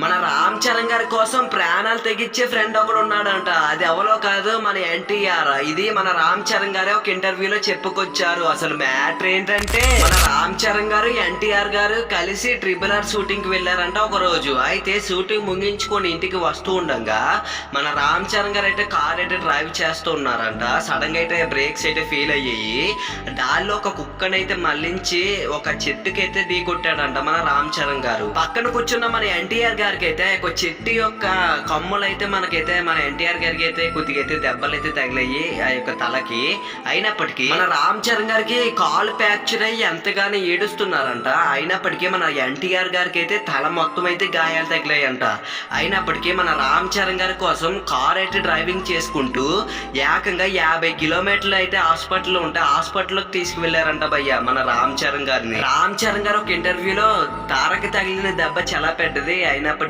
మన రామ్ చరణ్ గారి కోసం ప్రాణాలు తెగించే ఫ్రెండ్ ఒకడు ఉన్నాడంట. అది ఎవరో కాదు, మన ఎన్టీఆర్. ఇది మన రామ్ చరణ్ గారే ఒక ఇంటర్వ్యూలో చెప్పుకొచ్చారు. అసలు మ్యాటర్ ఏంటంటే, మన రామ్ చరణ్ గారు ఎన్టీఆర్ గారు కలిసి RRR షూటింగ్ కి వెళ్లారంట ఒక రోజు. అయితే షూటింగ్ ముగించుకొని ఇంటికి వస్తూ ఉండగా మన రామ్ చరణ్ గారు అయితే కార్ అయితే డ్రైవ్ చేస్తూ ఉన్నారంట. సడన్ గా అయితే బ్రేక్స్ అయితే ఫెయిల్ అయ్యాయి. దానిలో ఒక కుక్కనైతే మళ్లించి ఒక చెట్టుకైతే ఢీ కొట్టాడంట మన రామ్ చరణ్ గారు. పక్కన కూర్చున్న మన ఎన్టీఆర్ గారికి అయితే ఒక చెట్టు యొక్క కొమ్మలు అయితే మనకైతే మన ఎన్టీఆర్ గారికి అయితే కొద్దిగా అయితే దెబ్బలు అయితే తగిలాయి ఆ యొక్క తలకి. అయినప్పటికీ మన రామ్ చరణ్ గారికి కాలు ఫ్రాక్చర్ అయ్యి ఎంతగానో ఏడుస్తున్నారంట. అయినప్పటికీ మన ఎన్టీఆర్ గారికి అయితే తల మొత్తం అయితే గాయాలు తగిలాయంట. అయినప్పటికీ మన రామ్ చరణ్ గారి కోసం కార్ అయితే డ్రైవింగ్ చేసుకుంటూ ఏకంగా 50 కిలోమీటర్లు అయితే హాస్పిటల్లో ఉంటే హాస్పిటల్లోకి తీసుకువెళ్లారంట భయ్య మన రామ్ చరణ్ గారిని. రామ్ చరణ్ గారు ఒక ఇంటర్వ్యూలో తారకి తగిలిన దెబ్బ చాలా పెద్దది, అయినా